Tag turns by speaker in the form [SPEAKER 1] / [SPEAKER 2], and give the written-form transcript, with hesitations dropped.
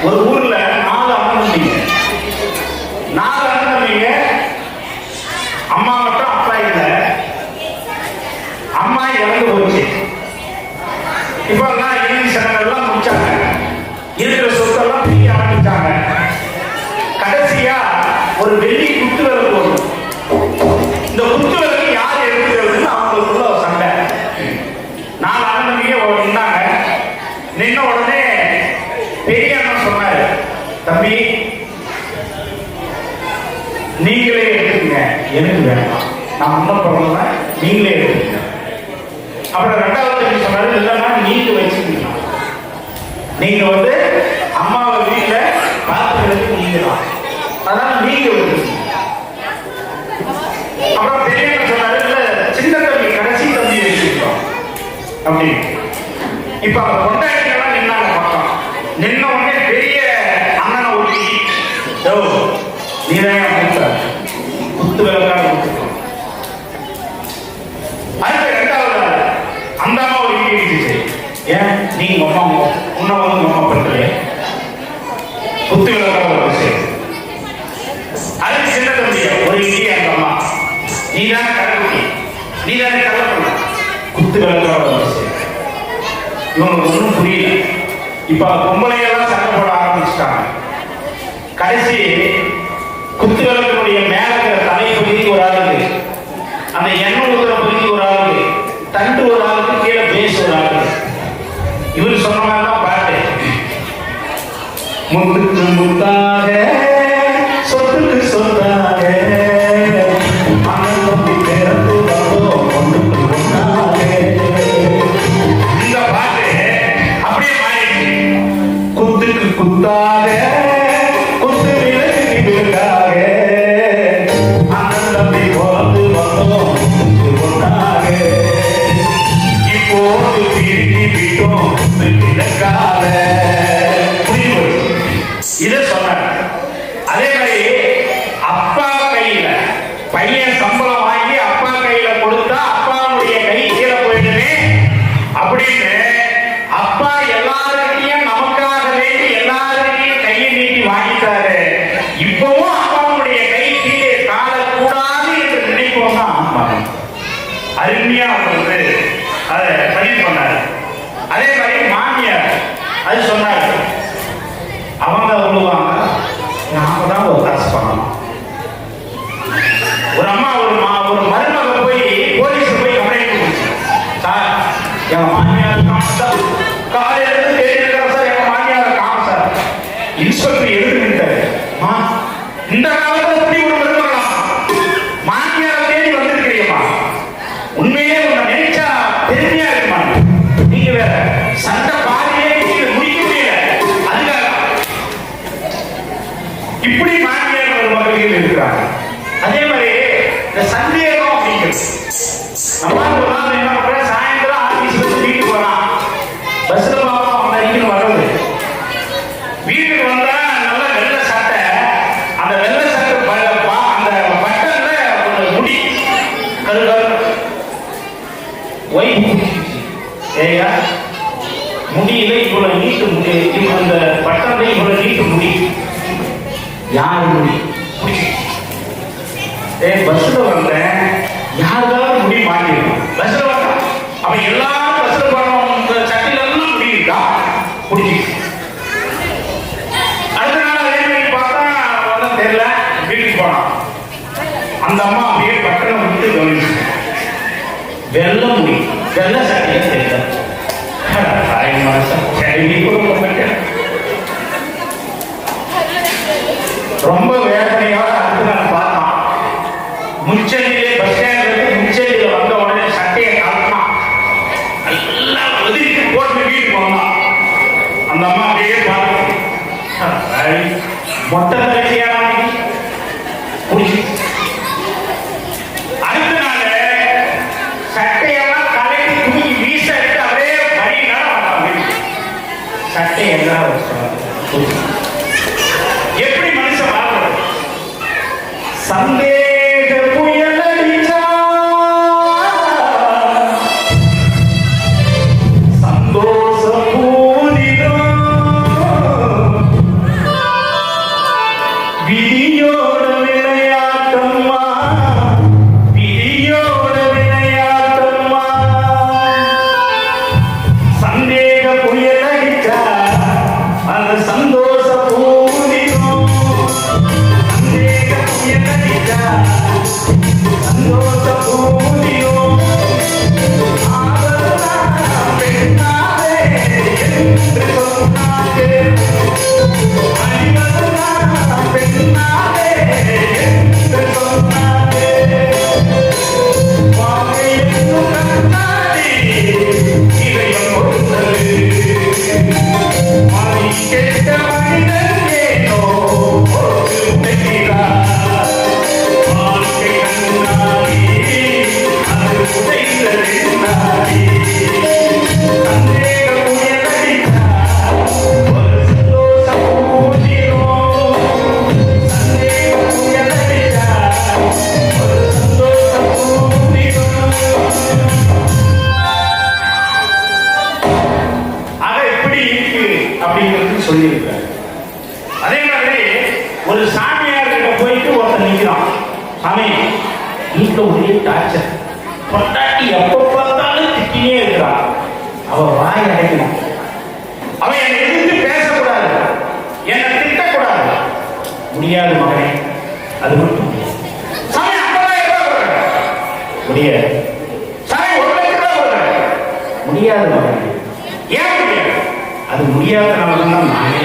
[SPEAKER 1] ஒரு ஊர்ல 4 அண்ணன் தம்பிங்க. 4 அண்ணன் தம்பிங்க. அம்மா மட்டும் அப்பா இல்ல. அம்மா இறந்து போச்சு. இப்ப எல்லாம் இறுதி சடங்கெல்லாம் முடிச்சாங்க. இருக்கிற சொத்தெல்லாம் பிரிக்க ஆரம்பிச்சாங்க. கடைசியா ஒரு வெள்ளி குத்து விளக்கு போடும். இந்த குத்து விளக்கு யார் எடுக்கிறதுன்னு அவங்களுக்குள்ள ஒரு சண்டை. 4 அண்ணன் தம்பிங்க நின்னாங்க. நின்ன உடனே பெரிய அண்ணன் சொன்னாரு, தம்பி நீங்களே எடுத்துக்கங்க, எனக்கு வேண்டாம், நான் முன்ன போறேன், நீங்களே எடுத்துக்கங்க. அப்புறம் 2வது தம்பி சொன்னாரு, இல்லைன்னா நீங்க வச்சுக்கீங்க, நீங்க அம்மாவை வீட்டுல பார்த்துக்கிறதுக்கு நீங்க தான், அதனால நீங்க வச்சுக்கீங்க. அப்புறம் பெரிய அண்ணன் சொன்னாரு, இல்ல சின்ன தம்பி கடைசி தம்பி வச்சுக்கிட்டோம் அப்படின்னு. இப்ப அவங்க கொண்டாடிக்கலாம் நின்னாங்க பக்கம். நின்ன உடனே பெரிய அண்ணனை ஒட்டி, நீதான் மூத்த குத்து விளக்காக கொடுத்துருக்கோம். அடுத்த 2வது அந்த அம்மா ஒரு இடி இடிச்சு, ஏன் நீங்க அம்மா உன்ன அம்மா பண்றீங்க, குத்து விளக்காக வச்சு. அதுக்கு சின்ன தம்பிய ஒரு இடி, அந்த அம்மா நீதான் கடைக்குட்டி, நீதானே கல்ல பண்ண, குத்து விளக்காக வச்சு. இவங்களுக்கு ஒன்றும் புரியல. இப்ப பொம்பளையெல்லாம் சண்டை போட ஆரம்பிச்சுட்டாங்க. கடைசி குத்து விளக்கினுடைய மேல இருக்கிற தலை பகுதி ஒரு ஆளுக்கு, அந்த எண்ணெய் ஊத்துற பகுதி ஒரு ஆளுக்கு, தண்டு ஒரு ஆளுக்கு, கீழே பேஸ் ஒரு ஆளுக்கு. இவர் சொன்ன மாதிரிதான் பாட்டு, முத்துக்கு முத்தாக சொத்துக்கு சொத்தாக இந்த பாட்டு அப்படியே மாறிடுச்சு. குத்துக்கு குத்தாக குத்து விளக்கு விளக்காக அண்ணன் தம்பி போது வந்தோம் ஒன்றாக, இப்போது பிரிஞ்சு விட்டோம் விளக்காக. இதை சொன்னாங்க. அதே மாதிரி அப்பா கையில பையன் சம்பளம் வாங்கி அப்பா கையில கொடுத்தா அப்பாவுடைய கை கீழே போயிடுமே அப்படின்னு அப்பா எல்லாருக்கையும் நமக்காக வேண்டி எல்லாருக்கையும் கையை நீட்டி வாங்கிட்டாரு. இப்பவும் அப்பாவுடைய கை கீழே காணக்கூடாது என்று நினைப்போம் தான் அம்மா. அருமையா அதை பதிவு பண்ணாரு. அதே மாதிரி மாமியார் அது சொன்னாரு, அவங்க விழுவாங்க, நாம தான் ஒரு காசு பண்ணணும். ஒரு அம்மா ஒரு மருமக போய் போலீஸ் போய் கம்ப்ளைண்ட் கொடுத்து, சார் எங்க மாமியார் காலையில இருந்து தேடிருக்கிறோம் சார், எங்க மாமியார் காண சார். இன்ஸ்பெக்டர் எதுக்கு நின்றாரு, இந்த காலத்துல எப்படி ஒரு மருமகலாம் மாமியார் தேடி வந்திருக்கிறீங்கம்மா, உண்மையே உன்னை நினைச்சா பெருமையா இருக்குமா, நீங்க வேற சண்டை பாதியே முடிக்க முடியல, அதுக்காக இப்படி மாமியார் ஒரு மகளிர் இருக்கிறாங்க. அதே மாதிரி இந்த சந்தேகம் அப்படிங்கிறது நம்ம ஒரு நாள் என்ன பண்ற, சாயந்தரம் ஆபீஸ்ல வீட்டுக்கு போறான், பஸ்ல பார்ப்போம் அவங்க இங்கிட்டு வர்றது, வீட்டுக்கு வந்தா நல்ல வெள்ளை சட்டை, அந்த வெள்ளை சட்டை அந்த பட்டன்ல ஒரு முடி கருகல் ஏயா முடியல, இவ்வளவு நீட்டு முடி, அந்த பட்டன்ல இவ்வளவு நீட்டு முடி, யாரு முடி பஸ்ல வந்தேன், யாருக்காவது முடி மாட்டிருக்கோம், பஸ்ல வந்தோம், அப்ப எல்லாரும் பஸ்ல போறவங்க சட்டில எல்லாம் முடி இருக்கா முடிச்சு. அடுத்த நாள் அதே மாதிரி பார்த்தா தெரியல, வீட்டுக்கு போனான், அந்த அம்மா அப்படியே பட்டணம் விட்டு கவனிச்சு, வெள்ளை முடி வெள்ளை சட்டையை தெரியல, ரொம்ப வேதனையோட அடுத்து நான் பார்த்தோம். முச்சந்திலே பஸ் ஸ்டாண்ட்ல முச்சந்தில வந்த உடனே சட்டையை காட்டினான், எல்லாம் ஒதுக்கி போட்டு வீட்டுக்கு போனான். அந்த அம்மா அப்படியே பார்த்து, மொட்டை தலைச்சியான குடிச்சு. அடுத்த நாள் சட்டையெல்லாம் கலைக்கு துணி வீச எடுத்து அப்படியே வழி நட சட்டை எல்லாம் எப்படி மனுஷன் வாழ்றது? சந்தேக புயல் அடிச்சா சந்தோஷ பூரிதம் சொல்லியிருக்கிறார். அதே மாதிரி ஒரு சாமியார் கிட்ட போயிட்டு ஒருத்தர் நிற்கிறான். சாமி, வீட்டில் ஒரே டார்ச்சர், பொண்டாட்டி எப்போ பார்த்தாலும் திட்டினே இருக்கிறான். அவன் வாய் அடைக்கணும். அவன் என்னை எதிர்த்து பேசக்கூடாது, என்னை திட்டக்கூடாது. முடியாது மகனே, அது மட்டும் சாமி 50,000 ரூபாய் முடியாது. சாமி 1,00,000 ரூபாய் முடியாது மகனே. ஏன் முடியாது? அது முடியாத நமக்கு தான் நானே